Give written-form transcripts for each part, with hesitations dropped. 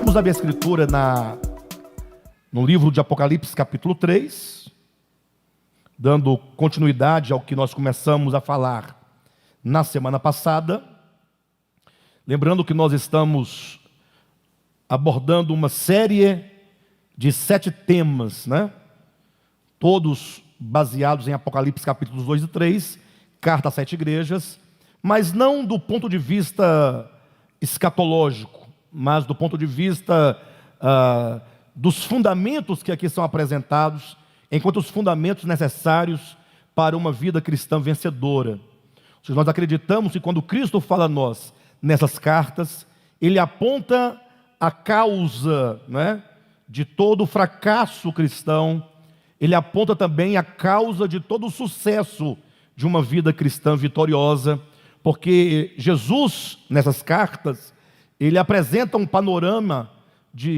Vamos abrir a escritura no livro de Apocalipse, capítulo 3, dando continuidade ao que nós começamos a falar na semana passada. Lembrando que nós estamos abordando uma série de 7 temas, né? Todos baseados em Apocalipse capítulos 2 e 3, carta às 7 igrejas, mas não do ponto de vista escatológico, mas do ponto de vista dos fundamentos que aqui são apresentados, enquanto os fundamentos necessários para uma vida cristã vencedora. Ou seja, nós acreditamos que quando Cristo fala a nós nessas cartas, Ele aponta a causa, né, de todo o fracasso cristão. Ele aponta também a causa de todo o sucesso de uma vida cristã vitoriosa, porque Jesus, nessas cartas, ele apresenta um panorama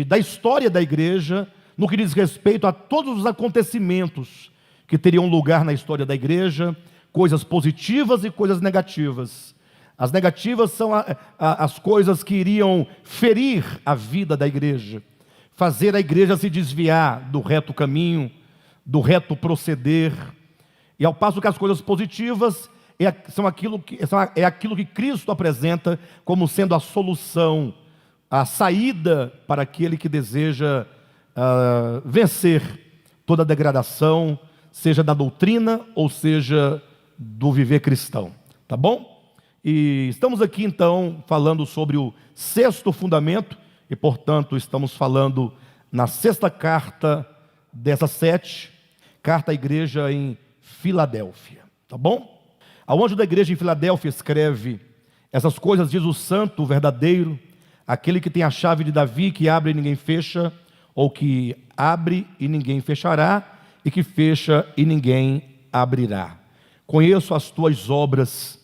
da história da igreja, no que diz respeito a todos os acontecimentos que teriam lugar na história da igreja, coisas positivas e coisas negativas. As negativas são as coisas que iriam ferir a vida da igreja, fazer a igreja se desviar do reto caminho, do reto proceder, e ao passo que as coisas positivas é aquilo que Cristo apresenta como sendo a solução, a saída para aquele que deseja vencer toda a degradação, seja da doutrina ou seja do viver cristão, tá bom? E estamos aqui então falando sobre o 6º fundamento, e portanto estamos falando na 6ª carta dessas 7, carta à igreja em Filadélfia, tá bom? Ao anjo da igreja em Filadélfia escreve: essas coisas diz o santo, o verdadeiro, aquele que tem a chave de Davi, que abre e ninguém fecha, ou que abre e ninguém fechará, e que fecha e ninguém abrirá. Conheço as tuas obras,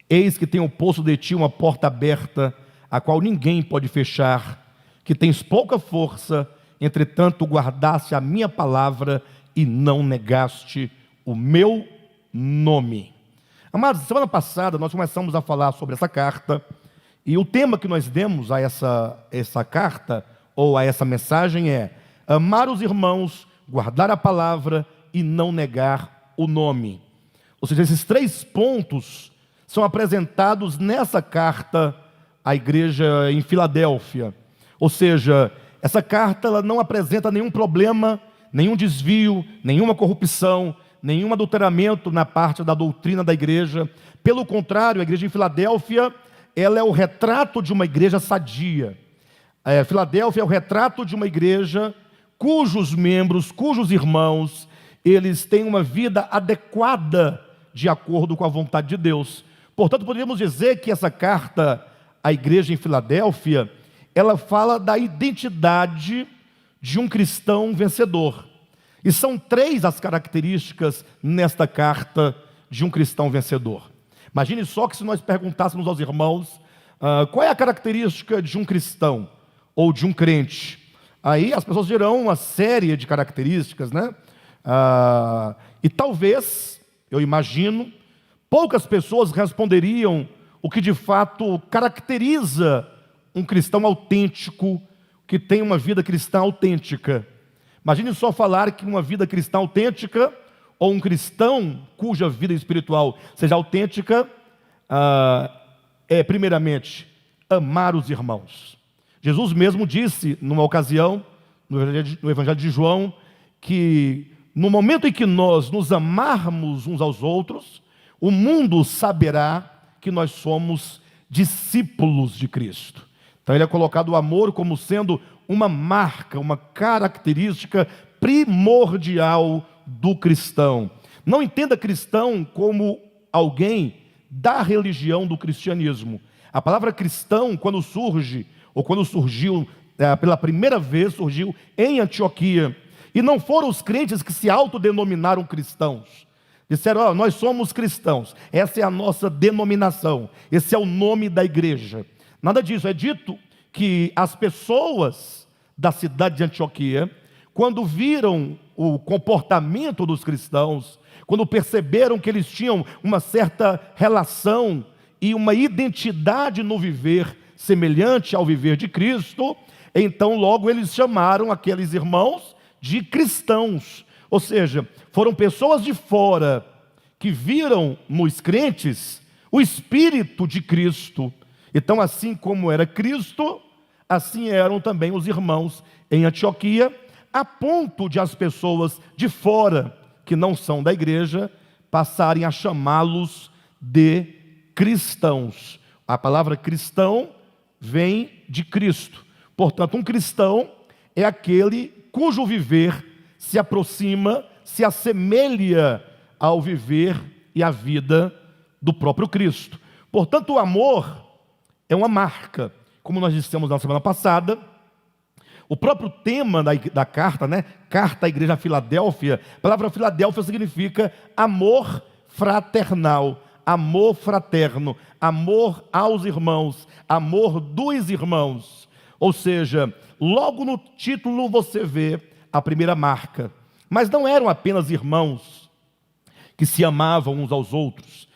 eis que tenho posto de ti uma porta aberta, a qual ninguém pode fechar, que tens pouca força, entretanto guardaste a minha palavra e não negaste o meu nome. Amados, semana passada nós começamos a falar sobre essa carta, e o tema que nós demos a essa carta, ou a essa mensagem é: amar os irmãos, guardar a palavra e não negar o nome. Ou seja, esses 3 pontos são apresentados nessa carta à igreja em Filadélfia. Ou seja, essa carta ela não apresenta nenhum problema, nenhum desvio, nenhuma corrupção, nenhum adulteramento na parte da doutrina da igreja. Pelo contrário, a igreja em Filadélfia, ela é o retrato de uma igreja sadia. Filadélfia é o retrato de uma igreja cujos membros, cujos irmãos, eles têm uma vida adequada de acordo com a vontade de Deus. Portanto, poderíamos dizer que essa carta à igreja em Filadélfia, ela fala da identidade de um cristão vencedor. E são 3 as características nesta carta de um cristão vencedor. Imagine só que se nós perguntássemos aos irmãos qual é a característica de um cristão ou de um crente, aí as pessoas dirão uma série de características, né? E talvez, eu imagino, poucas pessoas responderiam o que de fato caracteriza um cristão autêntico, que tem uma vida cristã autêntica. Imagine só falar que uma vida cristã autêntica, ou um cristão cuja vida espiritual seja autêntica, é primeiramente amar os irmãos. Jesus mesmo disse numa ocasião, no Evangelho de João, que no momento em que nós nos amarmos uns aos outros, o mundo saberá que nós somos discípulos de Cristo. Então ele é colocado o amor como sendo uma marca, uma característica primordial do cristão. Não entenda cristão como alguém da religião do cristianismo. A palavra cristão, quando surge, ou quando surgiu pela primeira vez, surgiu em Antioquia. E não foram os crentes que se autodenominaram cristãos. Disseram: nós somos cristãos, essa é a nossa denominação, esse é o nome da igreja. Nada disso. É dito que as pessoas da cidade de Antioquia, quando viram o comportamento dos cristãos, quando perceberam que eles tinham uma certa relação e uma identidade no viver semelhante ao viver de Cristo, Então logo eles chamaram aqueles irmãos de cristãos. Ou seja, foram pessoas de fora que viram nos crentes o Espírito de Cristo. Então, assim como era Cristo, assim eram também os irmãos em Antioquia, a ponto de as pessoas de fora, que não são da igreja, passarem a chamá-los de cristãos. A palavra cristão vem de Cristo. Portanto, um cristão é aquele cujo viver se aproxima, se assemelha ao viver e à vida do próprio Cristo. Portanto, o amor é uma marca. Como nós dissemos na semana passada, o próprio tema da carta, Carta à Igreja Filadélfia, a palavra Filadélfia significa amor fraternal, amor fraterno, amor aos irmãos, amor dos irmãos. Ou seja, logo no título você vê a primeira marca. Mas não eram apenas irmãos que se amavam uns aos outros.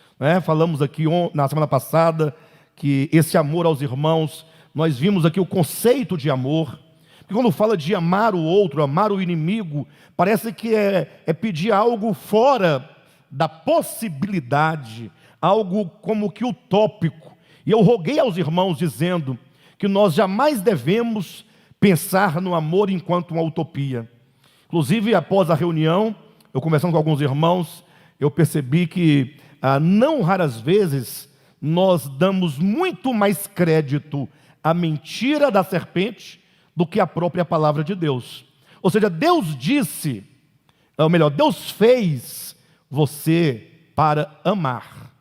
Falamos aqui na semana passada que esse amor aos irmãos, nós vimos aqui o conceito de amor. Porque quando fala de amar o outro, amar o inimigo, parece que é pedir algo fora da possibilidade, algo como que utópico. E eu roguei aos irmãos dizendo que nós jamais devemos pensar no amor enquanto uma utopia. Inclusive, após a reunião, eu conversando com alguns irmãos, eu percebi que não raras vezes nós damos muito mais crédito à mentira da serpente do que à própria palavra de Deus. Ou seja, Deus disse, ou melhor, Deus fez você para amar.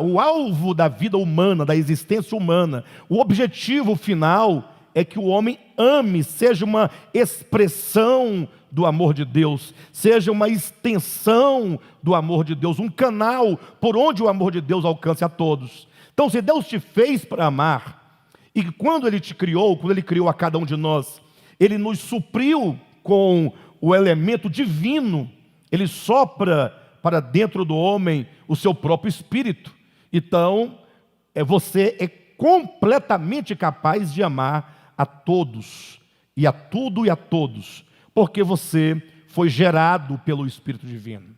O alvo da vida humana, da existência humana, o objetivo final é que o homem ame, seja uma expressão do amor de Deus, seja uma extensão do amor de Deus, um canal por onde o amor de Deus alcance a todos. Então, se Deus te fez para amar, e quando Ele te criou, quando Ele criou a cada um de nós, Ele nos supriu com o elemento divino, Ele sopra para dentro do homem o seu próprio espírito. Então, você é completamente capaz de amar a todos, e a tudo e a todos, porque você foi gerado pelo Espírito Divino.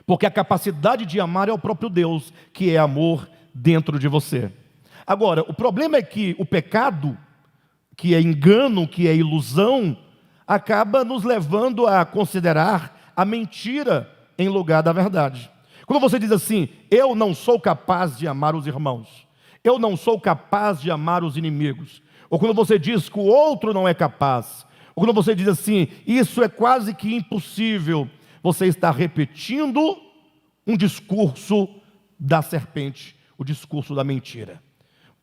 Porque a capacidade de amar é o próprio Deus, que é amor dentro de você. Agora, o problema é que o pecado, que é engano, que é ilusão, acaba nos levando a considerar a mentira em lugar da verdade. Quando você diz assim, eu não sou capaz de amar os irmãos, eu não sou capaz de amar os inimigos, ou quando você diz que o outro não é capaz, ou quando você diz assim, isso é quase que impossível, você está repetindo um discurso da serpente, o discurso da mentira.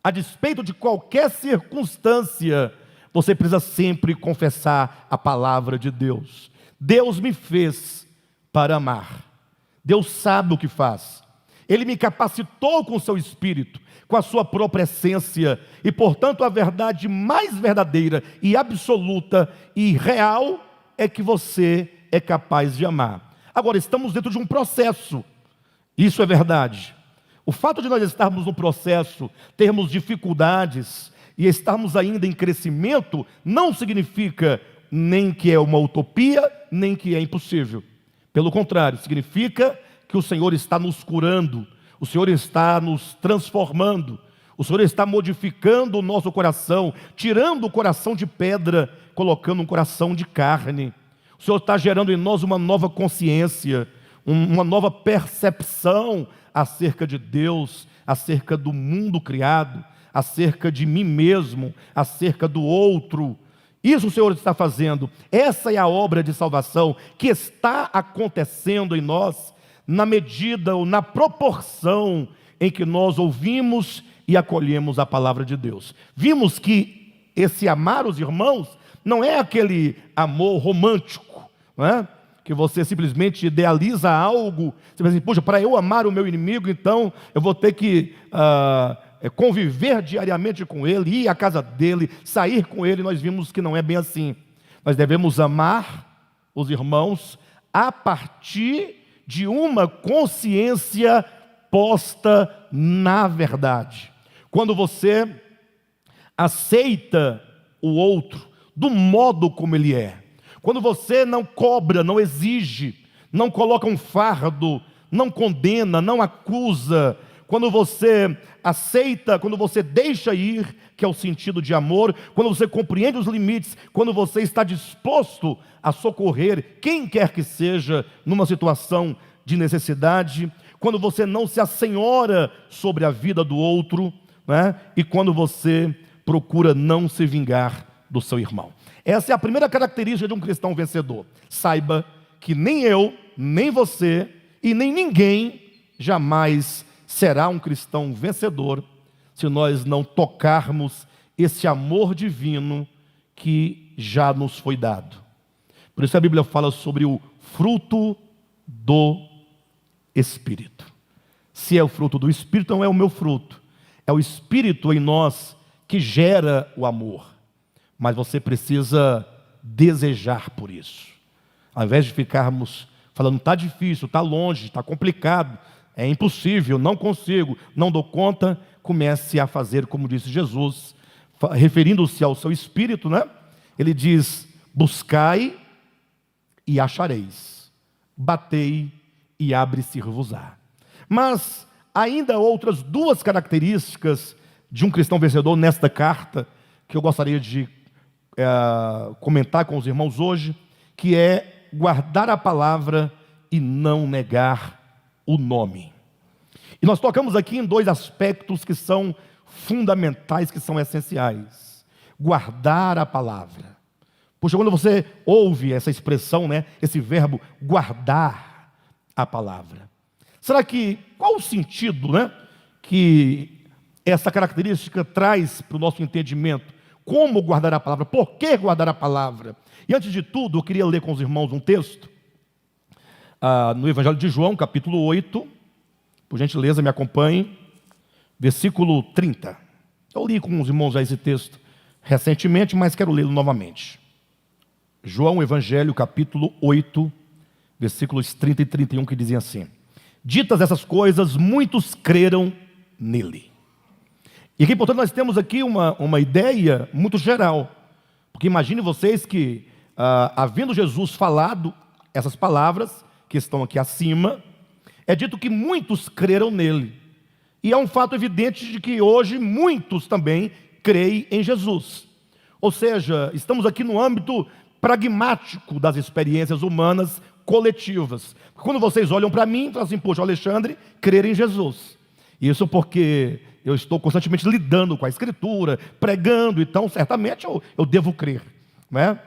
A despeito de qualquer circunstância, você precisa sempre confessar a palavra de Deus. Deus me fez para amar. Deus sabe o que faz. Ele me capacitou com o seu espírito, com a sua própria essência, e portanto a verdade mais verdadeira e absoluta e real é que você é capaz de amar. Agora, estamos dentro de um processo, isso é verdade. O fato de nós estarmos no processo, termos dificuldades e estarmos ainda em crescimento, não significa nem que é uma utopia, nem que é impossível. Pelo contrário, significa que o Senhor está nos curando, o Senhor está nos transformando, o Senhor está modificando o nosso coração, tirando o coração de pedra, colocando um coração de carne. O Senhor está gerando em nós uma nova consciência, uma nova percepção acerca de Deus, acerca do mundo criado, acerca de mim mesmo, acerca do outro. Isso o Senhor está fazendo. Essa é a obra de salvação que está acontecendo em nós, na medida ou na proporção em que nós ouvimos e acolhemos a palavra de Deus. Vimos que esse amar os irmãos não é aquele amor romântico, não é? Que você simplesmente idealiza algo, você pensa assim, poxa, para eu amar o meu inimigo, então eu vou ter que conviver diariamente com ele, ir à casa dele, sair com ele. Nós vimos que não é bem assim. Nós devemos amar os irmãos a partir de uma consciência posta na verdade. Quando você aceita o outro do modo como ele é, quando você não cobra, não exige, não coloca um fardo, não condena, não acusa, quando você aceita, quando você deixa ir, que é o sentido de amor, quando você compreende os limites, quando você está disposto a socorrer quem quer que seja numa situação de necessidade, quando você não se assenhora sobre a vida do outro, né? E quando você procura não se vingar do seu irmão. Essa é a primeira característica de um cristão vencedor. Saiba que nem eu, nem você e nem ninguém jamais será um cristão vencedor se nós não tocarmos esse amor divino que já nos foi dado. Por isso a Bíblia fala sobre o fruto do Espírito. Se é o fruto do Espírito, não é o meu fruto. É o Espírito em nós que gera o amor. Mas você precisa desejar por isso. Ao invés de ficarmos falando, está difícil, está longe, está complicado, é impossível, não consigo, não dou conta, comece a fazer como disse Jesus, referindo-se ao seu Espírito, né? Ele diz, buscai e achareis, batei e abre-se-vos-á. Mas ainda outras duas características de um cristão vencedor nesta carta, que eu gostaria de comentar com os irmãos hoje, que é guardar a palavra e não negar o nome. E nós tocamos aqui em dois aspectos que são fundamentais, que são essenciais. Guardar a palavra. Poxa, quando você ouve essa expressão, né, esse verbo guardar a palavra, qual o sentido, né, que essa característica traz para o nosso entendimento? Como guardar a palavra? Por que guardar a palavra? E antes de tudo, eu queria ler com os irmãos um texto, no Evangelho de João, capítulo 8, por gentileza me acompanhe, versículo 30. Eu li com os irmãos já esse texto recentemente, mas quero lê-lo novamente. João, Evangelho, capítulo 8, versículos 30 e 31, que dizem assim: ditas essas coisas, muitos creram nele. E aqui, portanto, nós temos aqui uma ideia muito geral, porque imagine vocês que, havendo Jesus falado essas palavras, que estão aqui acima, é dito que muitos creram nele, e é um fato evidente de que hoje muitos também creem em Jesus, ou seja, estamos aqui no âmbito pragmático das experiências humanas coletivas. Quando vocês olham para mim, falam assim, poxa, Alexandre, crer em Jesus, isso porque eu estou constantemente lidando com a Escritura, pregando, então certamente eu devo crer, né?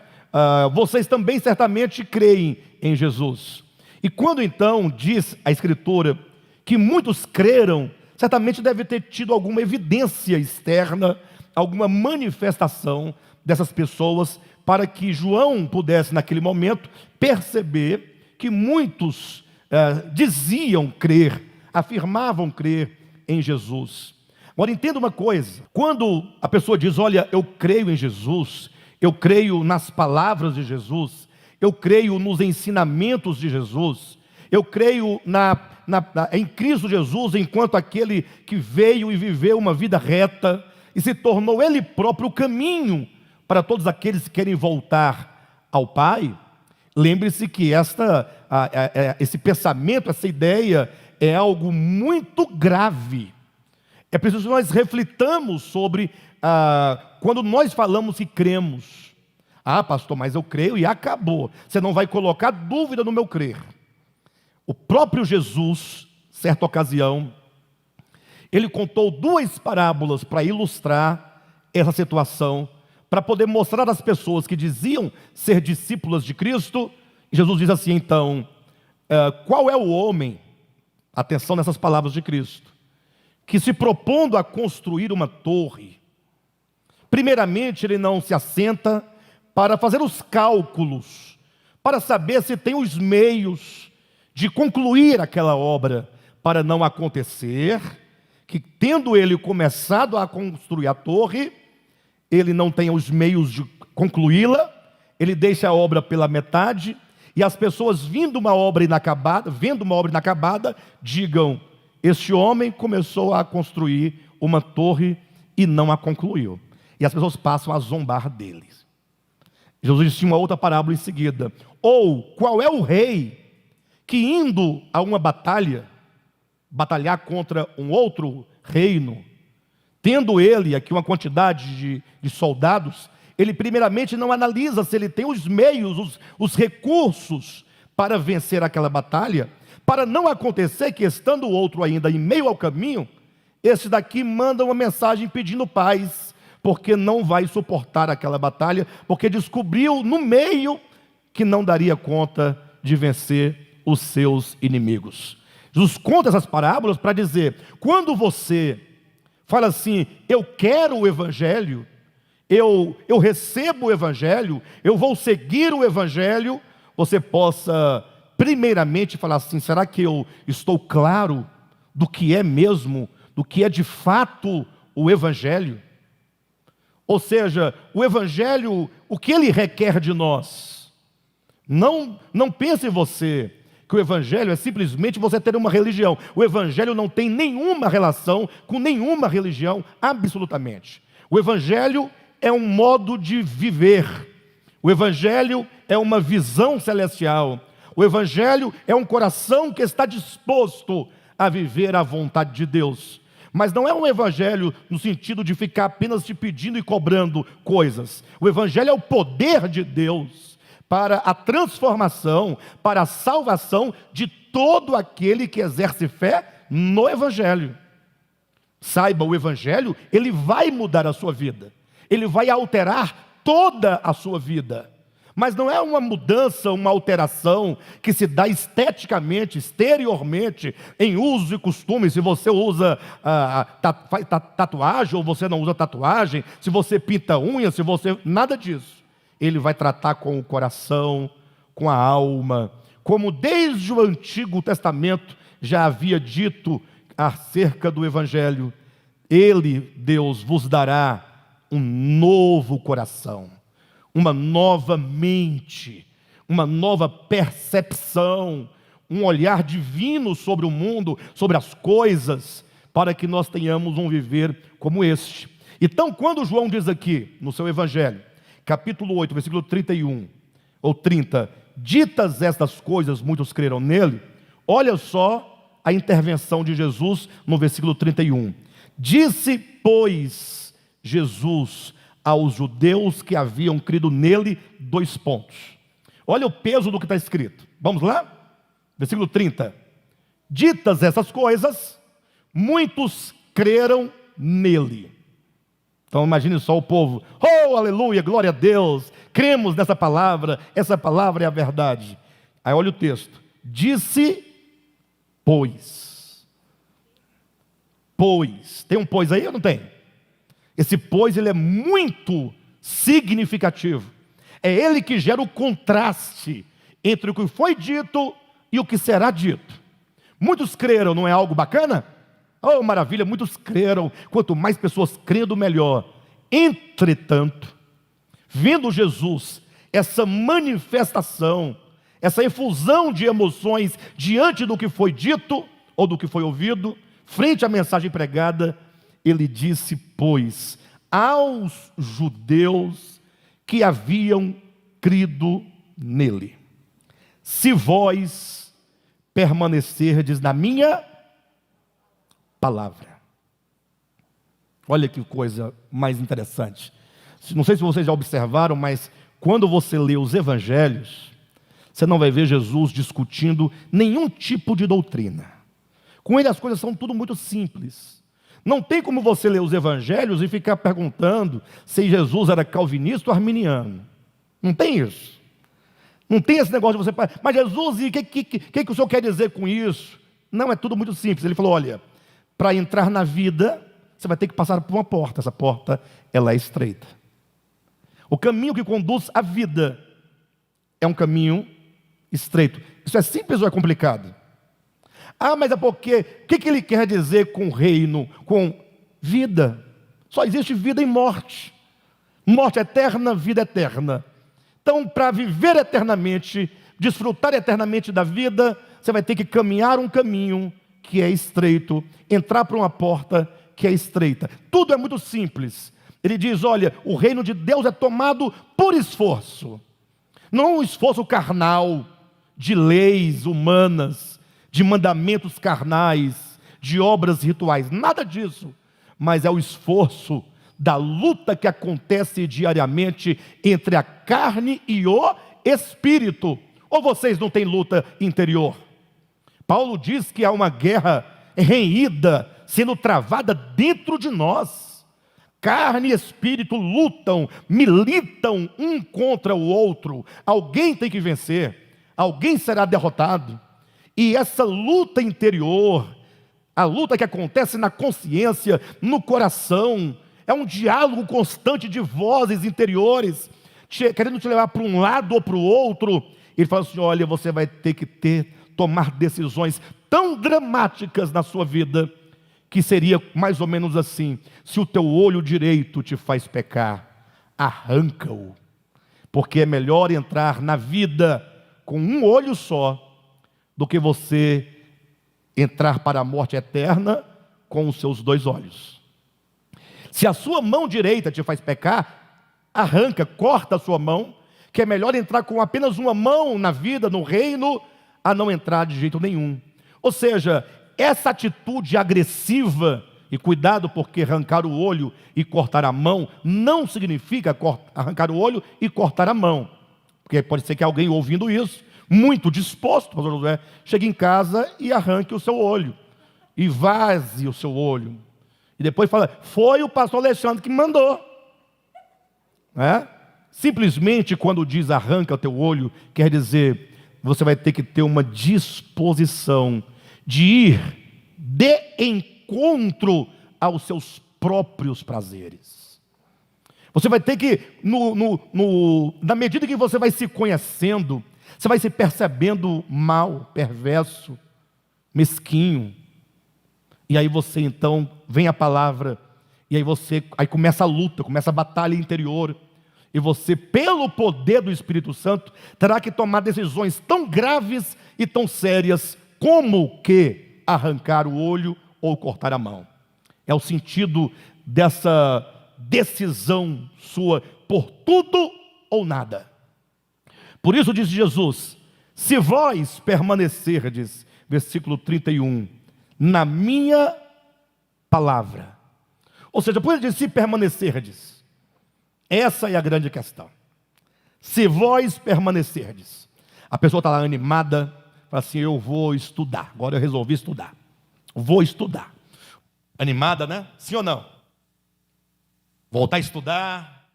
Vocês também certamente creem em Jesus. E quando então diz a Escritura que muitos creram, certamente deve ter tido alguma evidência externa, alguma manifestação dessas pessoas, para que João pudesse naquele momento perceber que muitos diziam crer, afirmavam crer em Jesus. Agora entenda uma coisa, quando a pessoa diz, olha, eu creio em Jesus, eu creio nas palavras de Jesus, eu creio nos ensinamentos de Jesus, eu creio em Cristo Jesus enquanto aquele que veio e viveu uma vida reta e se tornou Ele próprio o caminho para todos aqueles que querem voltar ao Pai. Lembre-se que esse pensamento, essa ideia é algo muito grave. É preciso que nós reflitamos sobre quando nós falamos que cremos. Pastor, mas eu creio e acabou. Você não vai colocar dúvida no meu crer. O próprio Jesus, certa ocasião, ele contou duas parábolas para ilustrar essa situação, para poder mostrar às pessoas que diziam ser discípulas de Cristo. Jesus diz assim, então, qual é o homem, atenção nessas palavras de Cristo, que se propondo a construir uma torre, primeiramente ele não se assenta para fazer os cálculos, para saber se tem os meios de concluir aquela obra, para não acontecer que, tendo ele começado a construir a torre, ele não tenha os meios de concluí-la, ele deixa a obra pela metade, e as pessoas vendo uma obra inacabada, digam, este homem começou a construir uma torre e não a concluiu. e as pessoas passam a zombar deles. Jesus disse uma outra parábola em seguida. Ou, qual é o rei que indo a uma batalha, batalhar contra um outro reino, tendo ele aqui uma quantidade de soldados, ele primeiramente não analisa se ele tem os meios, os recursos para vencer aquela batalha, para não acontecer que, estando o outro ainda em meio ao caminho, esse daqui manda uma mensagem pedindo paz, porque não vai suportar aquela batalha, porque descobriu no meio que não daria conta de vencer os seus inimigos. Jesus conta essas parábolas para dizer, quando você fala assim, eu quero o Evangelho, eu recebo o Evangelho, eu vou seguir o Evangelho, você possa primeiramente falar assim, será que eu estou claro do que é mesmo, do que é de fato o Evangelho? Ou seja, o Evangelho, o que ele requer de nós? Não pense você que o Evangelho é simplesmente você ter uma religião. O Evangelho não tem nenhuma relação com nenhuma religião, absolutamente. O Evangelho é um modo de viver. O Evangelho é uma visão celestial. O Evangelho é um coração que está disposto a viver a vontade de Deus. Mas não é um Evangelho no sentido de ficar apenas te pedindo e cobrando coisas. O Evangelho é o poder de Deus para a transformação, para a salvação de todo aquele que exerce fé no Evangelho. Saiba, o Evangelho, ele vai mudar a sua vida. Ele vai alterar toda a sua vida. Mas não é uma mudança, uma alteração que se dá esteticamente, exteriormente, em usos e costumes. Se você usa tatuagem ou você não usa tatuagem, se você pinta unha, se você... nada disso. Ele vai tratar com o coração, com a alma, como desde o Antigo Testamento já havia dito acerca do Evangelho. Ele, Deus, vos dará um novo coração, uma nova mente, uma nova percepção, um olhar divino sobre o mundo, sobre as coisas, para que nós tenhamos um viver como este. Então, quando João diz aqui, no seu Evangelho, capítulo 8, versículo 31 ou 30, ditas estas coisas, muitos creram nele, olha só a intervenção de Jesus no versículo 31. Disse, pois, Jesus aos judeus que haviam crido nele, 2 pontos. Olha o peso do que está escrito. Vamos lá? Versículo 30. Ditas essas coisas, muitos creram nele. Então imagine só o povo, oh, aleluia, glória a Deus, cremos nessa palavra, essa palavra é a verdade. Aí olha o texto, disse, pois, tem um pois aí ou não tem? Esse pois, ele é muito significativo, é ele que gera o contraste entre o que foi dito e o que será dito. Muitos creram, não é algo bacana? Oh, maravilha, muitos creram. Quanto mais pessoas crendo, melhor. Entretanto, vendo Jesus, essa manifestação, essa efusão de emoções diante do que foi dito ou do que foi ouvido, frente à mensagem pregada, ele disse, pois, aos judeus que haviam crido nele: se vós permanecerdes na minha palavra. Olha que coisa mais interessante. Não sei se vocês já observaram, mas quando você lê os evangelhos, você não vai ver Jesus discutindo nenhum tipo de doutrina. Com ele as coisas são tudo muito simples. Não tem como você ler os evangelhos e ficar perguntando se Jesus era calvinista ou arminiano. Não tem isso. Não tem esse negócio de você... Mas Jesus, e o que o senhor quer dizer com isso? Não, é tudo muito simples. Ele falou, olha, para entrar na vida, você vai ter que passar por uma porta. Essa porta, ela é estreita. O caminho que conduz à vida é um caminho estreito. Isso é simples ou é complicado? Ah, mas é porque, o que ele quer dizer com reino, com vida? Só existe vida e morte. Morte eterna, vida eterna. Então, para viver eternamente, desfrutar eternamente da vida, você vai ter que caminhar um caminho que é estreito, entrar por uma porta que é estreita. Tudo é muito simples, Ele diz, olha, o reino de Deus é tomado por esforço. Não um esforço carnal, de leis humanas, de mandamentos carnais, de obras rituais, nada disso. Mas é o esforço da luta que acontece diariamente entre a carne e o espírito. Ou vocês não têm luta interior? Paulo diz que há uma guerra renhida sendo travada dentro de nós. Carne e espírito lutam, militam um contra o outro. Alguém tem que vencer, alguém será derrotado. E essa luta interior, a luta que acontece na consciência, no coração, é um diálogo constante de vozes interiores, querendo te levar para um lado ou para o outro. Ele fala assim, olha, você vai ter que tomar decisões tão dramáticas na sua vida, que seria mais ou menos assim: se o teu olho direito te faz pecar, arranca-o, porque é melhor entrar na vida com um olho só, do que você entrar para a morte eterna com os seus dois olhos. Se a sua mão direita te faz pecar, arranca, corta a sua mão, que é melhor entrar com apenas uma mão na vida, no reino, a não entrar de jeito nenhum. Ou seja, essa atitude agressiva, e cuidado, porque arrancar o olho e cortar a mão não significa arrancar o olho e cortar a mão, porque pode ser que alguém ouvindo isso, muito disposto, pastor Josué, chegue em casa e arranque o seu olho, e vaze o seu olho, e depois fala, foi o pastor Alexandre que mandou. Simplesmente quando diz arranca o teu olho, quer dizer, você vai ter que ter uma disposição de ir de encontro aos seus próprios prazeres. Você vai ter que, na medida que você vai se conhecendo, você vai se percebendo mal, perverso, mesquinho. E aí você então, vem a palavra, e aí começa a luta, começa a batalha interior. E você, pelo poder do Espírito Santo, terá que tomar decisões tão graves e tão sérias, como que arrancar o olho ou cortar a mão. É o sentido dessa decisão sua, por tudo ou nada. Por isso diz Jesus, se vós permanecerdes, versículo 31, na minha palavra. Ou seja, por ele diz, se permanecerdes, essa é a grande questão. Se vós permanecerdes, a pessoa está lá animada, fala assim, eu vou estudar, agora eu resolvi estudar, vou estudar. Animada, né? Sim ou não? Voltar a estudar,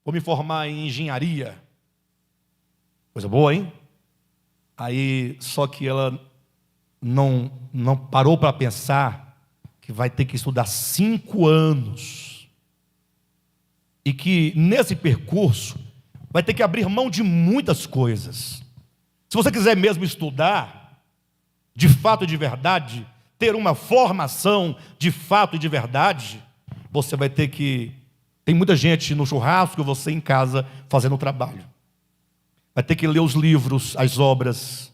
vou me formar em engenharia. Coisa boa, hein? Aí, só que ela não parou para pensar que vai ter que estudar 5 anos. E que nesse percurso vai ter que abrir mão de muitas coisas. Se você quiser mesmo estudar, de fato e de verdade, ter uma formação de fato e de verdade, você vai ter que... Tem muita gente no churrasco, você em casa fazendo o trabalho. Vai ter que ler os livros, as obras,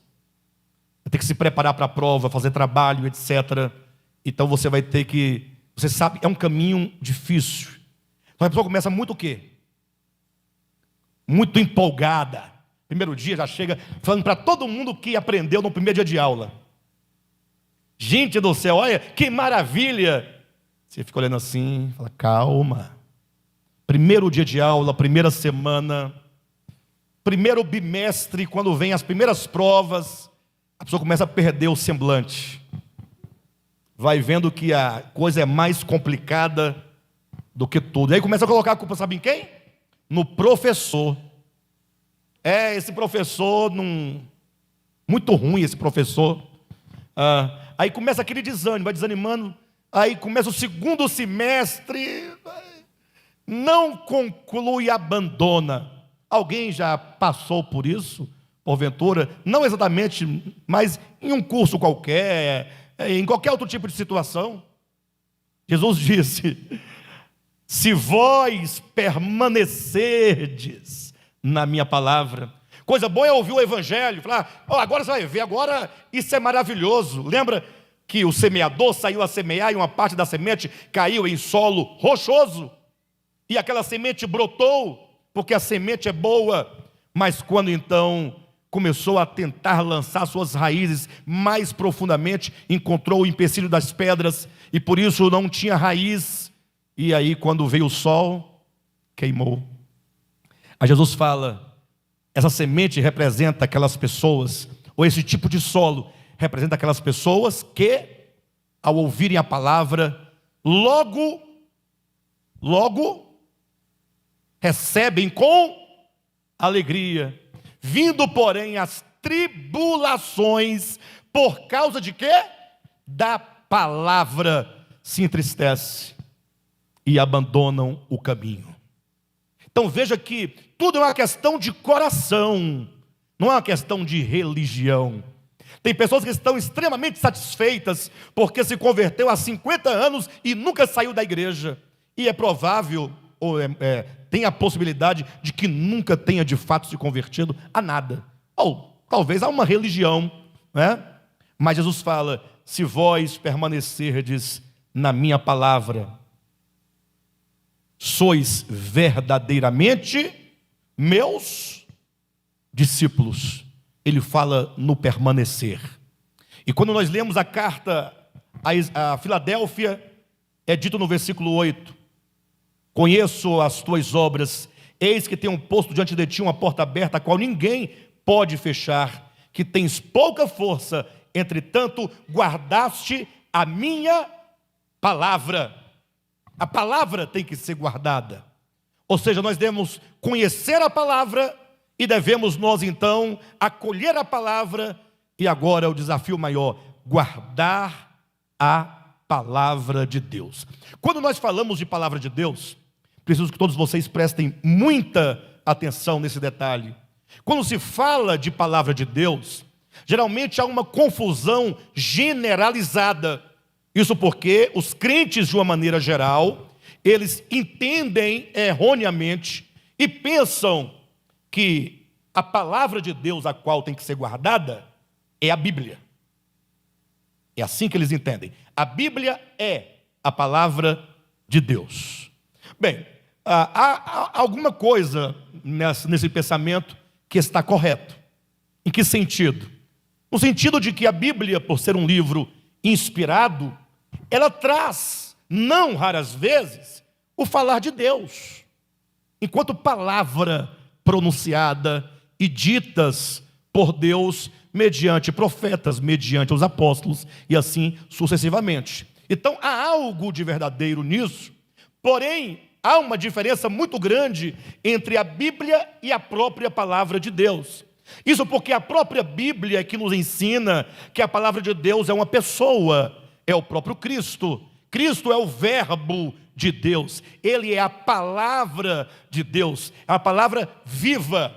vai ter que se preparar para a prova, fazer trabalho, etc. Então você vai ter que... Você sabe, é um caminho difícil. Então a pessoa começa muito o quê? Muito empolgada. Primeiro dia já chega falando para todo mundo o que aprendeu no primeiro dia de aula. Gente do céu, olha que maravilha. Você fica olhando assim, fala, calma. Primeiro dia de aula, primeira semana, primeiro bimestre, quando vem as primeiras provas, a pessoa começa a perder o semblante. Vai vendo que a coisa é mais complicada do que tudo. E aí começa a colocar a culpa, sabe em quem? No professor. Esse professor muito ruim, esse professor. Aí começa aquele desânimo, vai desanimando. Aí começa o segundo semestre, não conclui, abandona. Alguém já passou por isso, porventura? Não exatamente, mas em um curso qualquer, em qualquer outro tipo de situação. Jesus disse, se vós permanecerdes na minha palavra. Coisa boa é ouvir o evangelho, falar, agora você vai ver, agora isso é maravilhoso. Lembra que o semeador saiu a semear e uma parte da semente caiu em solo rochoso? e aquela semente brotou, porque a semente é boa, mas quando então começou a tentar lançar suas raízes mais profundamente, encontrou o empecilho das pedras, e por isso não tinha raiz, e aí quando veio o sol, queimou. Aí Jesus fala, essa semente representa aquelas pessoas, ou esse tipo de solo, representa aquelas pessoas que, ao ouvirem a palavra, logo, recebem com alegria, vindo, porém, as tribulações, por causa de quê? Da palavra, se entristece e abandonam o caminho. Então veja que tudo é uma questão de coração, não é uma questão de religião. Tem pessoas que estão extremamente satisfeitas porque se converteu há 50 anos e nunca saiu da igreja. E é provável, ou tem a possibilidade de que nunca tenha de fato se convertido a nada. Ou talvez a uma religião, né? Mas Jesus fala, se vós permanecerdes na minha palavra, sois verdadeiramente meus discípulos. Ele fala no permanecer. E quando nós lemos a carta a Filadélfia, é dito no versículo 8, conheço as tuas obras, eis que tenho posto diante de ti uma porta aberta, a qual ninguém pode fechar, que tens pouca força, entretanto guardaste a minha palavra. A palavra tem que ser guardada. Ou seja, nós devemos conhecer a palavra e devemos nós então acolher a palavra. E agora é o desafio maior, guardar a palavra de Deus. Quando nós falamos de palavra de Deus, preciso que todos vocês prestem muita atenção nesse detalhe. Quando se fala de palavra de Deus, geralmente há uma confusão generalizada. Isso porque os crentes, de uma maneira geral, eles entendem erroneamente e pensam que a palavra de Deus a qual tem que ser guardada é a Bíblia. É assim que eles entendem. A Bíblia é a palavra de Deus. Bem, há alguma coisa nesse pensamento que está correto. Em que sentido? No sentido de que a Bíblia, por ser um livro inspirado, ela traz, não raras vezes, o falar de Deus, enquanto palavra pronunciada e ditas por Deus mediante profetas, mediante os apóstolos e assim sucessivamente. Então há algo de verdadeiro nisso, porém há uma diferença muito grande entre a Bíblia e a própria palavra de Deus. Isso porque a própria Bíblia é que nos ensina que a palavra de Deus é uma pessoa, é o próprio Cristo. Cristo é o verbo de Deus, ele é a palavra de Deus, é a palavra viva.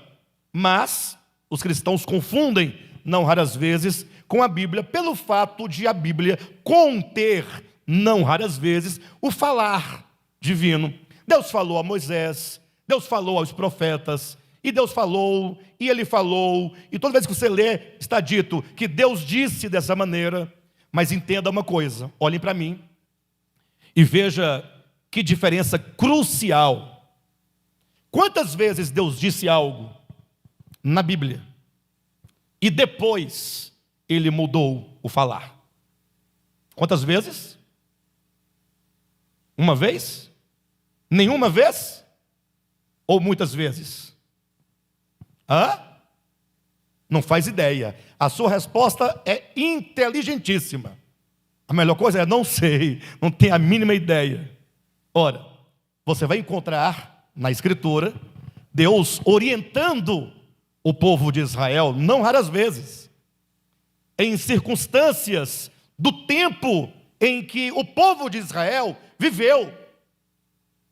Mas os cristãos confundem, não raras vezes, com a Bíblia, pelo fato de a Bíblia conter, não raras vezes, o falar divino. Deus falou a Moisés, Deus falou aos profetas, e Deus falou, e Ele falou, e toda vez que você lê, está dito que Deus disse dessa maneira. Mas entenda uma coisa, olhem para mim, e veja que diferença crucial. Quantas vezes Deus disse algo na Bíblia, e depois Ele mudou o falar? Quantas vezes? Uma vez? Nenhuma vez? Ou muitas vezes? Não faz ideia. A sua resposta é inteligentíssima. A melhor coisa é não sei, não tenho a mínima ideia. Ora, você vai encontrar na Escritura Deus orientando o povo de Israel, não raras vezes, em circunstâncias do tempo em que o povo de Israel viveu.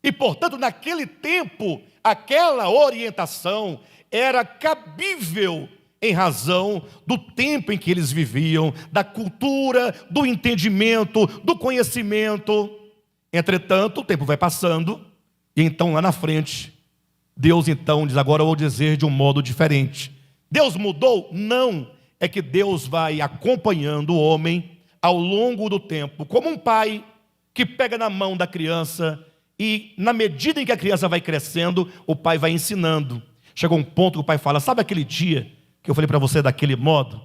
E, portanto, naquele tempo, aquela orientação era cabível em razão do tempo em que eles viviam, da cultura, do entendimento, do conhecimento. Entretanto, o tempo vai passando, e então lá na frente, Deus então diz, agora eu vou dizer de um modo diferente. Deus mudou? Não. É que Deus vai acompanhando o homem ao longo do tempo, como um pai que pega na mão da criança E na medida em que a criança vai crescendo, o pai vai ensinando. Chegou um ponto que o pai fala: sabe aquele dia que eu falei para você daquele modo?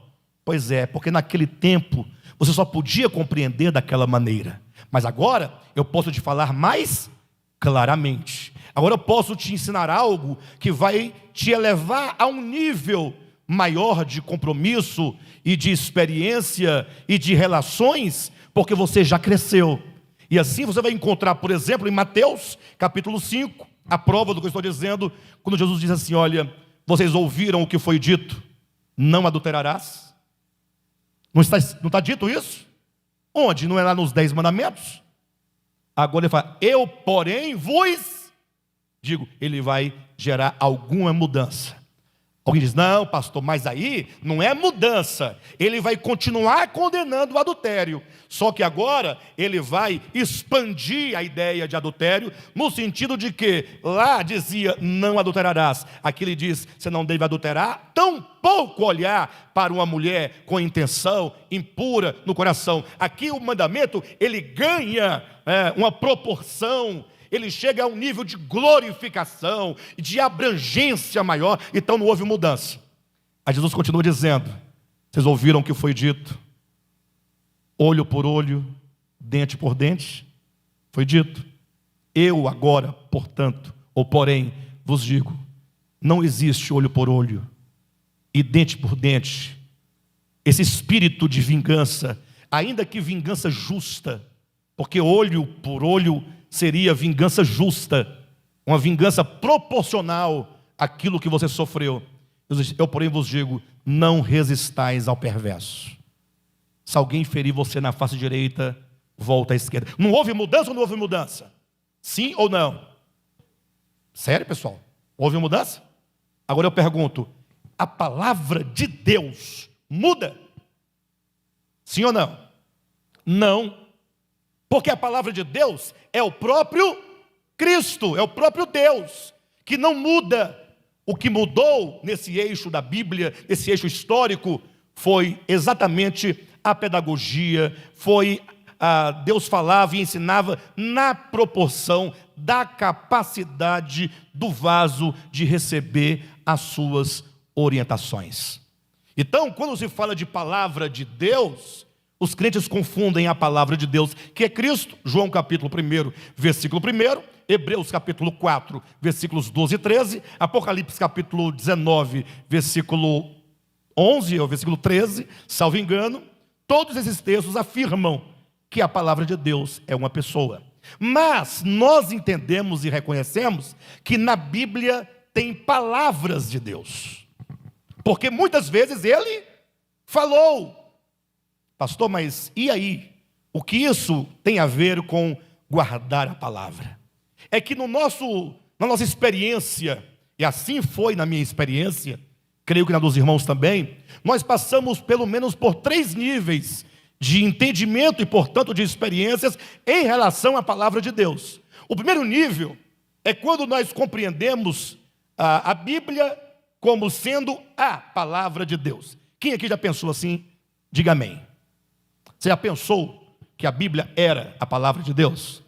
Pois é, porque naquele tempo você só podia compreender daquela maneira. Mas agora eu posso te falar mais claramente. Agora eu posso te ensinar algo que vai te elevar a um nível maior de compromisso e de experiência e de relações, porque você já cresceu. E assim você vai encontrar, por exemplo, em Mateus capítulo 5, a prova do que eu estou dizendo, quando Jesus diz assim: olha, vocês ouviram o que foi dito, não adulterarás. Não está dito isso? Onde? Não é lá nos 10 mandamentos? Agora ele fala: eu, porém, vos digo. Ele vai gerar alguma mudança. Alguém diz: não, pastor, mas aí não é mudança. Ele vai continuar condenando o adultério. Só que agora ele vai expandir a ideia de adultério, no sentido de que lá dizia: não adulterarás. Aqui ele diz: você não deve adulterar, tampouco olhar para uma mulher com intenção impura no coração. Aqui o mandamento, ele ganha uma proporção. Ele chega a um nível de glorificação, de abrangência maior. Então não houve mudança. Aí Jesus continua dizendo: vocês ouviram o que foi dito? Olho por olho, dente por dente. Foi dito. Eu agora, portanto, ou porém, vos digo: não existe olho por olho e dente por dente. Esse espírito de vingança, ainda que vingança justa, porque olho por olho seria vingança justa, uma vingança proporcional àquilo que você sofreu. Eu, porém, vos digo: não resistais ao perverso. Se alguém ferir você na face direita, volta à esquerda. Não houve mudança ou não houve mudança? Sim ou não? Sério, pessoal? Houve mudança? Agora eu pergunto: a palavra de Deus muda? Sim ou não? Não. Porque a palavra de Deus é o próprio Cristo, é o próprio Deus, que não muda. O que mudou nesse eixo da Bíblia, nesse eixo histórico, foi exatamente a pedagogia, Deus falava e ensinava na proporção da capacidade do vaso de receber as suas orientações. Então, quando se fala de palavra de Deus, os crentes confundem a palavra de Deus, que é Cristo, João capítulo 1, versículo 1, Hebreus capítulo 4, versículos 12 e 13, Apocalipse capítulo 19, versículo 11, ou versículo 13, salvo engano. Todos esses textos afirmam que a palavra de Deus é uma pessoa. Mas nós entendemos e reconhecemos que na Bíblia tem palavras de Deus. Porque muitas vezes ele falou. Pastor, mas e aí? O que isso tem a ver com guardar a palavra? É que na nossa experiência, e assim foi na minha experiência, creio que na dos irmãos também, nós passamos pelo menos por 3 níveis de entendimento e, portanto, de experiências em relação à palavra de Deus. O primeiro nível é quando nós compreendemos a Bíblia como sendo a palavra de Deus. Quem aqui já pensou assim? Diga amém. Você já pensou que a Bíblia era a palavra de Deus?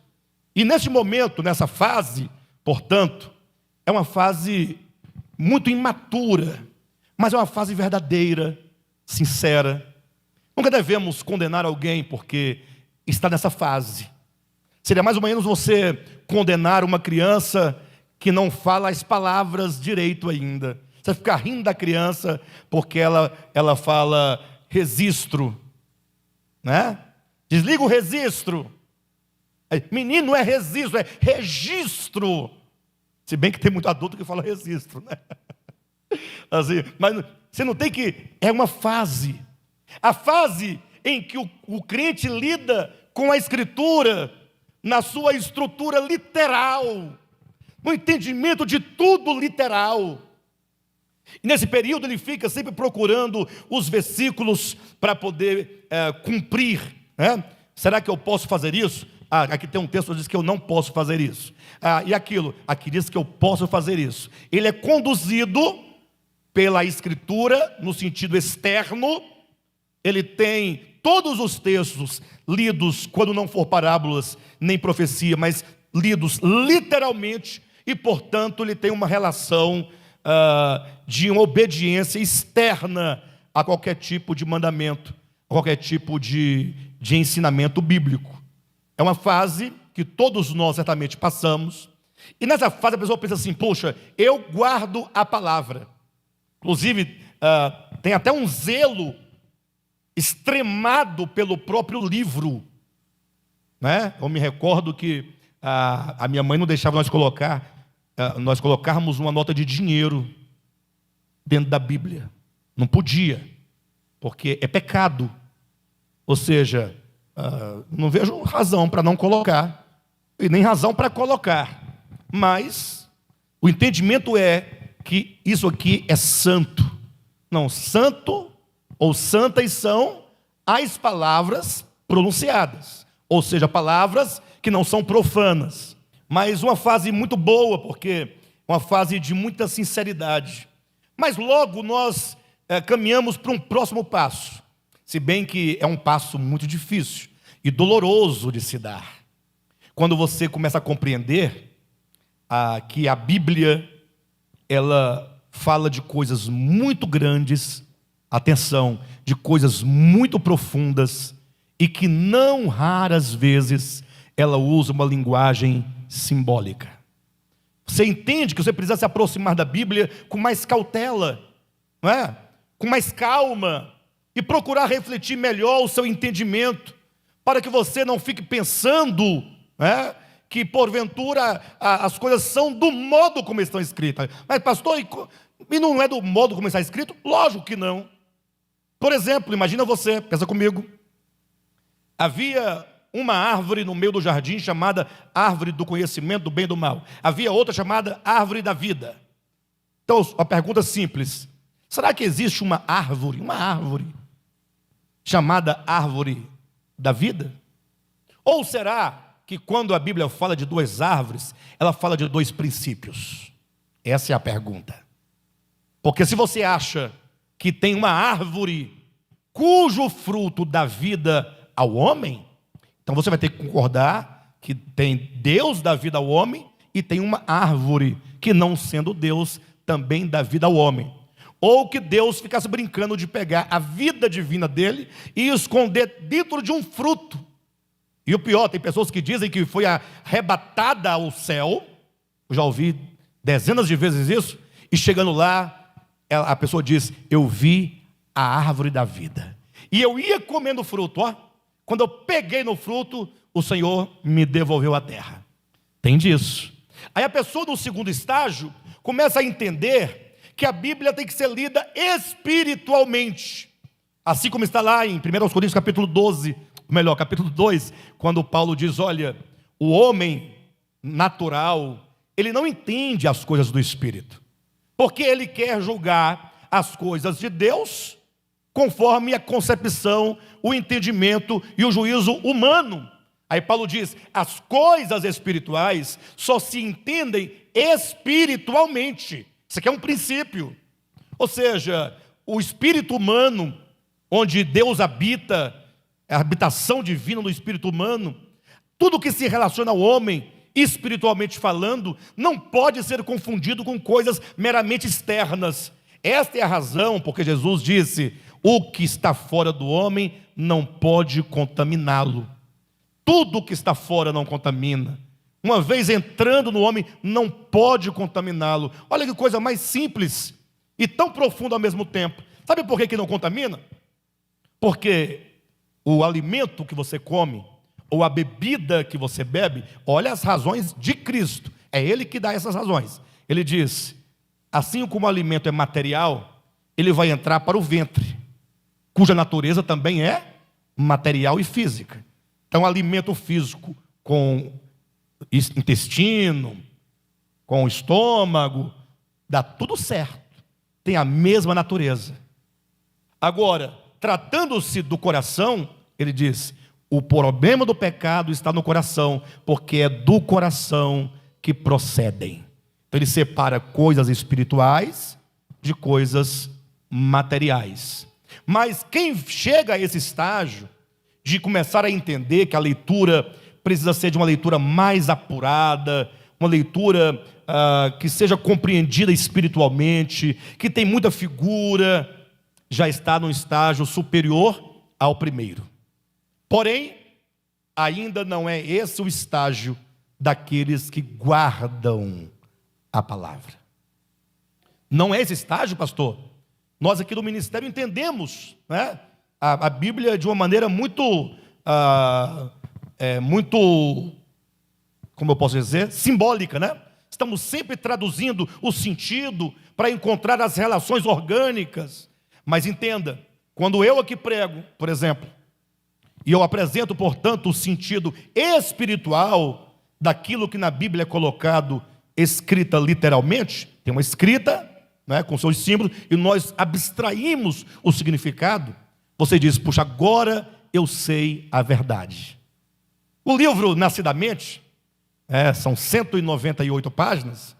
E nesse momento, nessa fase, portanto, é uma fase muito imatura, mas é uma fase verdadeira, sincera. Nunca devemos condenar alguém porque está nessa fase. Seria mais ou menos você condenar uma criança que não fala as palavras direito ainda. Você ficar rindo da criança porque ela fala registro, né? Desliga o registro. Menino não é registro, é registro. Se bem que tem muito adulto que fala registro, né? Assim, mas você não tem que... É uma fase. A fase em que o crente lida com a Escritura na sua estrutura literal, no entendimento de tudo literal. E nesse período ele fica sempre procurando os versículos para poder cumprir, né? Será que eu posso fazer isso? Aqui tem um texto que diz que eu não posso fazer isso. E aquilo, aqui diz que eu posso fazer isso. Ele é conduzido pela Escritura no sentido externo. Ele tem todos os textos lidos, quando não for parábolas nem profecia, mas lidos literalmente e, portanto, ele tem uma relação de uma obediência externa a qualquer tipo de mandamento, a qualquer tipo de ensinamento bíblico. É uma fase que todos nós certamente passamos, e nessa fase a pessoa pensa assim: poxa, eu guardo a palavra. Inclusive, tem até um zelo extremado pelo próprio livro, né? Eu me recordo que a minha mãe não deixava nós colocarmos uma nota de dinheiro dentro da Bíblia. Não podia, porque é pecado. Ou seja, não vejo razão para não colocar, e nem razão para colocar. Mas o entendimento é que isso aqui é santo. Não, santo ou santas são as palavras pronunciadas, ou seja, palavras que não são profanas. Mas uma fase muito boa, porque uma fase de muita sinceridade. Mas logo nós caminhamos para um próximo passo, se bem que é um passo muito difícil e doloroso de se dar. Quando você começa a compreender que a Bíblia, ela fala de coisas muito grandes, atenção, de coisas muito profundas, e que não raras vezes ela usa uma linguagem simbólica. Você entende que você precisa se aproximar da Bíblia com mais cautela, não é? Com mais calma, e procurar refletir melhor o seu entendimento, para que você não fique pensando, né, que porventura as coisas são do modo como estão escritas. Mas pastor, e não é do modo como está escrito? Lógico que não. Por exemplo, imagina você, pensa comigo, havia uma árvore no meio do jardim chamada árvore do conhecimento do bem e do mal. Havia outra chamada árvore da vida. Então, a pergunta simples: será que existe uma árvore chamada árvore da vida? Ou será que quando a Bíblia fala de duas árvores, ela fala de dois princípios? Essa é a pergunta. Porque se você acha que tem uma árvore cujo fruto dá vida ao homem, então você vai ter que concordar que tem Deus dá vida ao homem e tem uma árvore que, não sendo Deus, também dá vida ao homem. Ou que Deus ficasse brincando de pegar a vida divina dele e esconder dentro de um fruto. E o pior, tem pessoas que dizem que foi arrebatada ao céu. Eu já ouvi dezenas de vezes isso. E chegando lá, a pessoa diz: eu vi a árvore da vida. E eu ia comendo fruto, ó. Quando eu peguei no fruto, o Senhor me devolveu a terra. Tem disso. Aí a pessoa no segundo estágio começa a entender que a Bíblia tem que ser lida espiritualmente. Assim como está lá em 1 Coríntios capítulo 12, melhor, capítulo 2, quando Paulo diz: olha, o homem natural, ele não entende as coisas do Espírito, porque ele quer julgar as coisas de Deus conforme a concepção, o entendimento e o juízo humano. Aí Paulo diz: as coisas espirituais só se entendem espiritualmente. Isso aqui é um princípio. Ou seja, o espírito humano, onde Deus habita, a habitação divina no espírito humano, tudo que se relaciona ao homem, espiritualmente falando, não pode ser confundido com coisas meramente externas. Esta é a razão porque Jesus disse: o que está fora do homem não pode contaminá-lo. Tudo que está fora não contamina. Uma vez entrando no homem, não pode contaminá-lo. Olha que coisa mais simples e tão profunda ao mesmo tempo. Sabe por que não contamina? Porque o alimento que você come, ou a bebida que você bebe, olha as razões de Cristo. É Ele que dá essas razões. Ele diz: assim como o alimento é material, ele vai entrar para o ventre, cuja natureza também é material e física. Então, alimento físico com intestino, com o estômago, dá tudo certo, tem a mesma natureza. Agora, tratando-se do coração, ele diz: o problema do pecado está no coração, porque é do coração que procedem. Então ele separa coisas espirituais de coisas materiais. Mas quem chega a esse estágio de começar a entender que a leitura precisa ser de uma leitura mais apurada, uma leitura que seja compreendida espiritualmente, que tem muita figura, já está num estágio superior ao primeiro. Porém, ainda não é esse o estágio daqueles que guardam a palavra. Não é esse estágio, pastor? Nós aqui do ministério entendemos, né, a Bíblia de uma maneira muito, como eu posso dizer, simbólica, né? Estamos sempre traduzindo o sentido para encontrar as relações orgânicas. Mas entenda, quando eu aqui prego, por exemplo, e eu apresento, portanto, o sentido espiritual daquilo que na Bíblia é colocado, escrita literalmente, tem uma escrita, né, com seus símbolos, e nós abstraímos o significado, você diz, puxa, agora eu sei a verdade. O livro Nascidamente, são 198 páginas,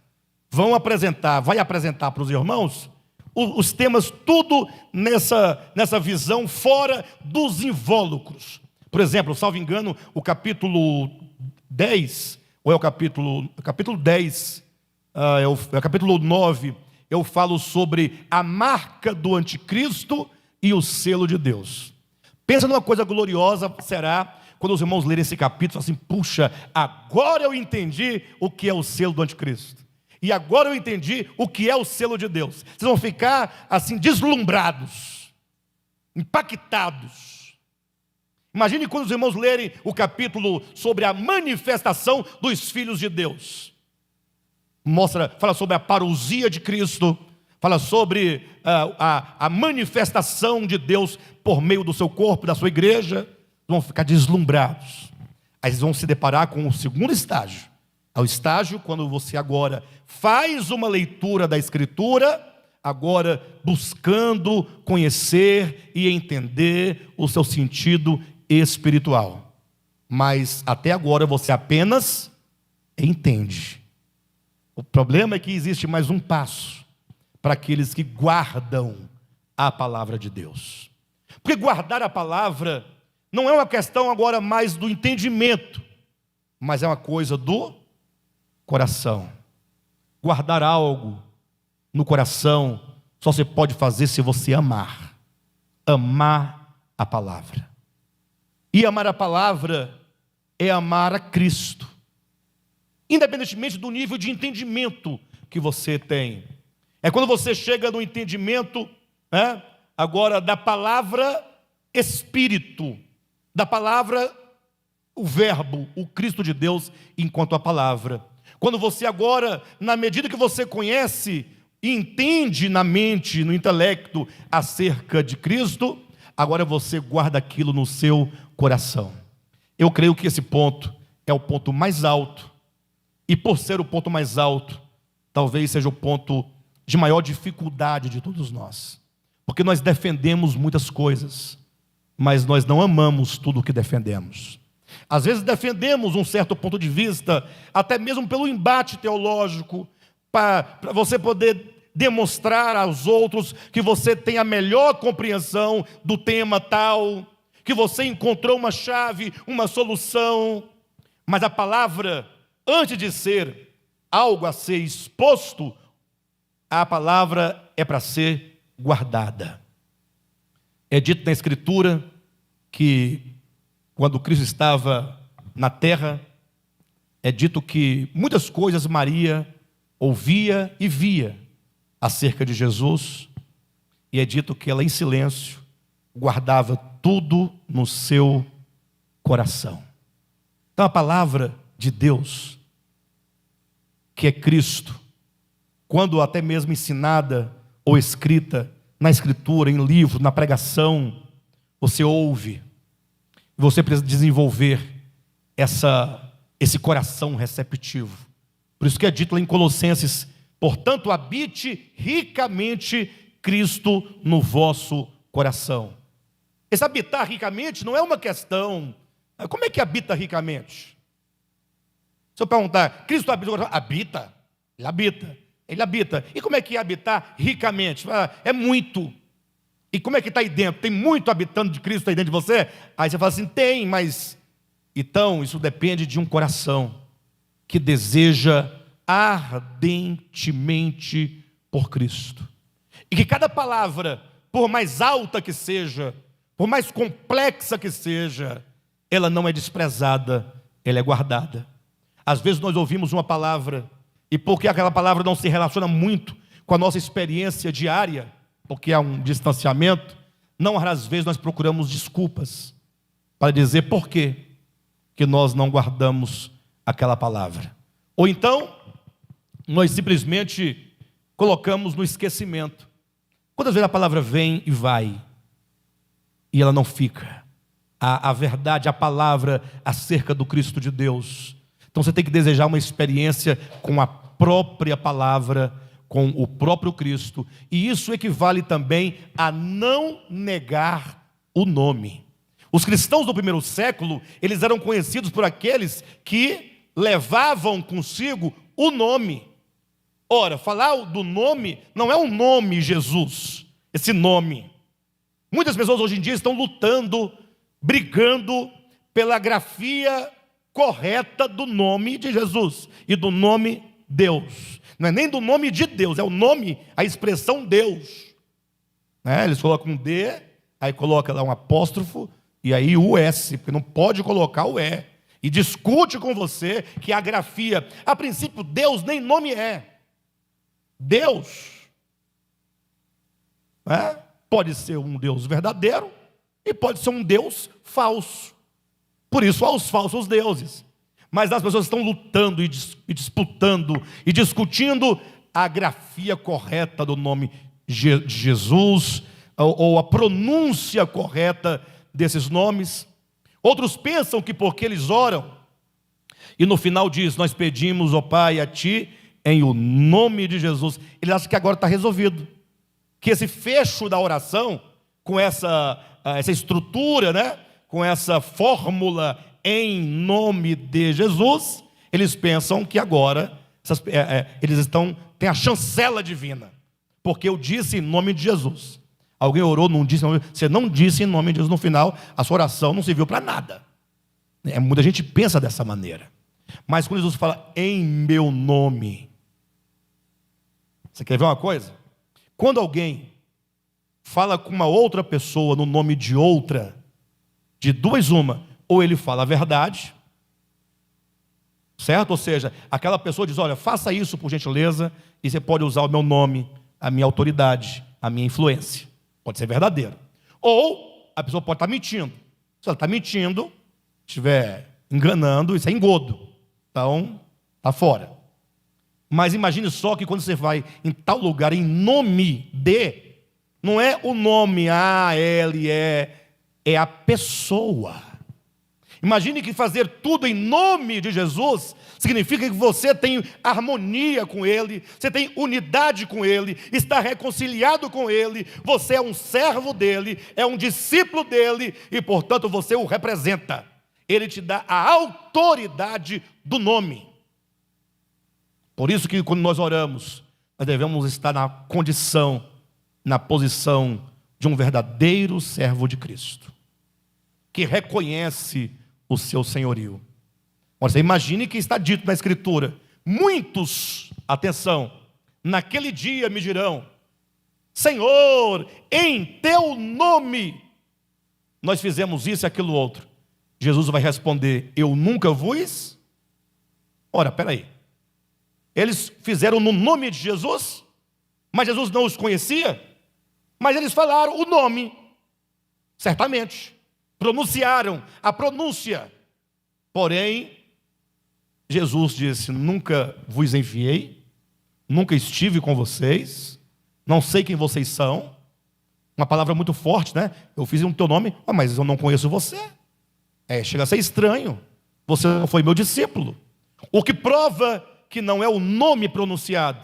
vai apresentar para os irmãos os temas, tudo nessa visão fora dos invólucros. Por exemplo, salvo engano, o capítulo 10, ou é o capítulo 10, é o capítulo 9, eu falo sobre a marca do anticristo e o selo de Deus. Pensa numa coisa gloriosa, será quando os irmãos lerem esse capítulo, assim, puxa, agora eu entendi o que é o selo do anticristo. E agora eu entendi o que é o selo de Deus. Vocês vão ficar assim deslumbrados, impactados. Imagine quando os irmãos lerem o capítulo sobre a manifestação dos filhos de Deus. Fala sobre a parousia de Cristo, fala sobre a manifestação de Deus por meio do seu corpo, da sua igreja. Vão ficar deslumbrados. Aí eles vão se deparar com o segundo estágio. É o estágio quando você agora faz uma leitura da Escritura, agora buscando conhecer e entender o seu sentido espiritual. Mas até agora você apenas entende. O problema é que existe mais um passo para aqueles que guardam a palavra de Deus. Porque guardar a palavra não é uma questão agora mais do entendimento, mas é uma coisa do coração. Guardar algo no coração só se pode fazer se você amar. Amar a palavra. E amar a palavra é amar a Cristo. Independentemente do nível de entendimento que você tem. É quando você chega no entendimento, agora da palavra Espírito, da palavra o verbo, o Cristo de Deus, enquanto a palavra. Quando você agora, na medida que você conhece e entende na mente, no intelecto, acerca de Cristo, agora você guarda aquilo no seu coração. Eu creio que esse ponto é o ponto mais alto, e por ser o ponto mais alto, talvez seja o ponto de maior dificuldade de todos nós. Porque nós defendemos muitas coisas, mas nós não amamos tudo o que defendemos. Às vezes defendemos um certo ponto de vista, até mesmo pelo embate teológico, para você poder demonstrar aos outros que você tem a melhor compreensão do tema tal, que você encontrou uma chave, uma solução. Mas a palavra, antes de ser algo a ser exposto, a palavra é para ser guardada. É dito na Escritura que quando Cristo estava na terra, é dito que muitas coisas Maria ouvia e via acerca de Jesus, e é dito que ela em silêncio guardava tudo no seu coração. Então a palavra de Deus, que é Cristo, quando até mesmo ensinada ou escrita na Escritura, em livro, na pregação, você ouve. Você precisa desenvolver esse coração receptivo. Por isso que é dito lá em Colossenses, portanto, habite ricamente Cristo no vosso coração. Esse habitar ricamente não é uma questão. Como é que habita ricamente? Se eu perguntar, Cristo habita no coração? Habita. Ele habita. Ele habita. E como é que é habitar ricamente? É muito. E como é que está aí dentro? Tem muito habitando de Cristo aí dentro de você? Aí você fala assim, tem, mas Então, isso depende de um coração que deseja ardentemente por Cristo. E que cada palavra, por mais alta que seja, por mais complexa que seja, ela não é desprezada, ela é guardada. Às vezes nós ouvimos uma palavra, e porque aquela palavra não se relaciona muito com a nossa experiência diária, porque há um distanciamento, não raras vezes nós procuramos desculpas para dizer por quê que nós não guardamos aquela palavra. Ou então, nós simplesmente colocamos no esquecimento. Quantas vezes a palavra vem e vai, e ela não fica? A verdade, a palavra acerca do Cristo de Deus. Então você tem que desejar uma experiência com a própria palavra, com o próprio Cristo. E isso equivale também a não negar o nome. Os cristãos do primeiro século, eles eram conhecidos por aqueles que levavam consigo o nome. Ora, falar do nome não é o nome Jesus, esse nome. Muitas pessoas hoje em dia estão lutando, brigando pela grafia correta do nome de Jesus e do nome Deus. Não é nem do nome de Deus, é o nome, a expressão Deus. Eles colocam um D, aí coloca lá um apóstrofo, e aí o S, porque não pode colocar o E. E discute com você que a grafia, a princípio, Deus nem nome é. Deus pode ser um Deus verdadeiro e pode ser um Deus falso. Por isso há os falsos deuses. Mas as pessoas estão lutando e disputando e discutindo a grafia correta do nome de Jesus, ou a pronúncia correta desses nomes. Outros pensam que porque eles oram, e no final diz, nós pedimos, ó Pai, a Ti, em o nome de Jesus. Eles acham que agora está resolvido. Que esse fecho da oração, com essa estrutura, com essa fórmula em nome de Jesus, eles pensam que agora eles têm a chancela divina. Porque eu disse em nome de Jesus. Alguém orou, não disse, você não disse em nome de Jesus, no final, a sua oração não serviu para nada. Muita gente pensa dessa maneira. Mas quando Jesus fala em meu nome, você quer ver uma coisa? Quando alguém fala com uma outra pessoa no nome de outra, de duas uma, ou ele fala a verdade, certo? Ou seja, aquela pessoa diz, olha, faça isso por gentileza, e você pode usar o meu nome, a minha autoridade, a minha influência. Pode ser verdadeiro. Ou a pessoa pode estar mentindo. Se ela está mentindo, estiver enganando, isso é engodo. Então, está fora. Mas imagine só que quando você vai em tal lugar, em nome de, não é o nome é a pessoa. Imagine que fazer tudo em nome de Jesus significa que você tem harmonia com Ele, você tem unidade com Ele, está reconciliado com Ele, você é um servo dEle, é um discípulo dEle e, portanto, você o representa. Ele te dá a autoridade do nome. Por isso que quando nós oramos, nós devemos estar na condição, na posição de um verdadeiro servo de Cristo, que reconhece o seu senhorio. Você imagine que está dito na Escritura, muitos, atenção, naquele dia me dirão, Senhor, em teu nome, nós fizemos isso e aquilo outro. Jesus vai responder, eu nunca vos... Ora, peraí, eles fizeram no nome de Jesus, mas Jesus não os conhecia, mas eles falaram o nome, certamente, pronunciaram a pronúncia, porém, Jesus disse, nunca vos enviei, nunca estive com vocês, não sei quem vocês são, uma palavra muito forte, eu fiz no teu nome, mas eu não conheço você, chega a ser estranho, você não foi meu discípulo, o que prova que não é o nome pronunciado,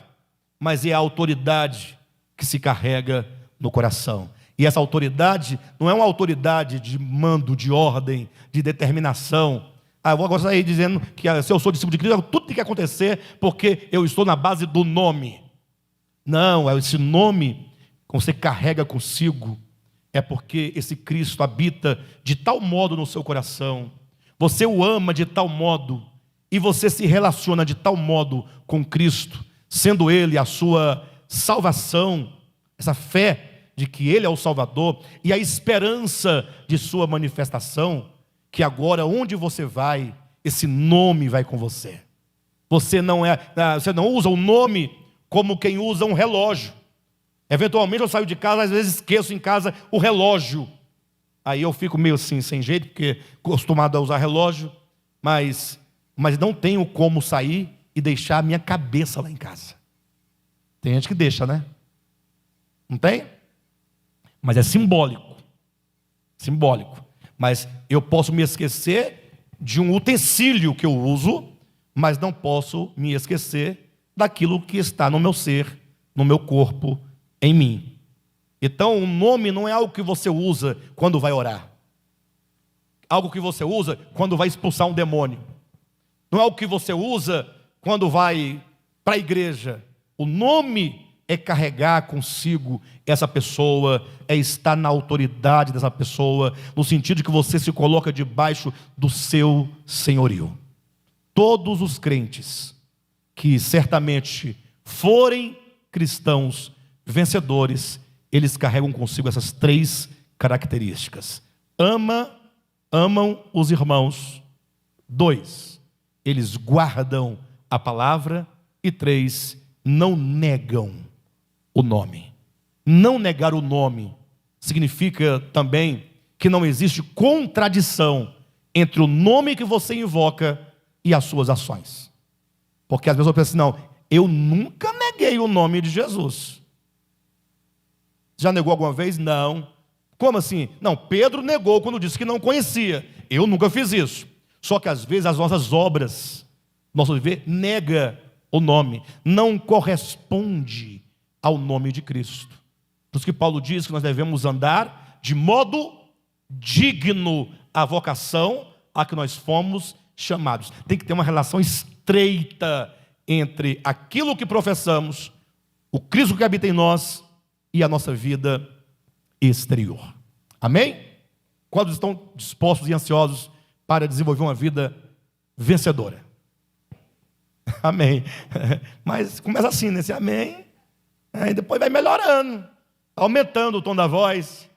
mas é a autoridade que se carrega no coração. E essa autoridade não é uma autoridade de mando, de ordem, de determinação. Eu vou agora sair dizendo que se eu sou discípulo de Cristo, tudo tem que acontecer porque eu estou na base do nome. Não, esse nome que você carrega consigo é porque esse Cristo habita de tal modo no seu coração. você o ama de tal modo, e você se relaciona de tal modo com Cristo, sendo Ele a sua salvação, essa fé de que Ele é o Salvador, e a esperança de sua manifestação, que agora onde você vai, esse nome vai com você. Você não usa o nome como quem usa um relógio. Eventualmente eu saio de casa, às vezes esqueço em casa o relógio. Aí eu fico meio assim, sem jeito, porque acostumado a usar relógio, mas não tenho como sair e deixar a minha cabeça lá em casa. Tem gente que deixa, né? Não tem? Mas é simbólico. Simbólico. Mas eu posso me esquecer de um utensílio que eu uso, mas não posso me esquecer daquilo que está no meu ser, no meu corpo, em mim. Então, o nome não é algo que você usa quando vai orar. Algo que você usa quando vai expulsar um demônio. Não é algo que você usa quando vai para a igreja. O nome é carregar consigo essa pessoa, é estar na autoridade dessa pessoa, no sentido de que você se coloca debaixo do seu senhorio. Todos os crentes que certamente forem cristãos vencedores, eles carregam consigo essas 3 características. Amam os irmãos. 2, eles guardam a palavra. E 3, não negam o nome. Não negar o nome significa também que não existe contradição entre o nome que você invoca e as suas ações. Porque às vezes eu penso assim, não, eu nunca neguei o nome de Jesus. Já negou alguma vez? Não. Como assim? Não, Pedro negou quando disse que não conhecia. Eu nunca fiz isso. Só que às vezes as nossas obras, nosso viver, nega o nome. Não corresponde ao nome de Cristo. Por isso que Paulo diz que nós devemos andar de modo digno à vocação a que nós fomos chamados. Tem que ter uma relação estreita entre aquilo que professamos, o Cristo que habita em nós e a nossa vida exterior. Amém? Quantos estão dispostos e ansiosos para desenvolver uma vida vencedora? Amém. Mas começa assim, nesse amém, aí depois vai melhorando, aumentando o tom da voz.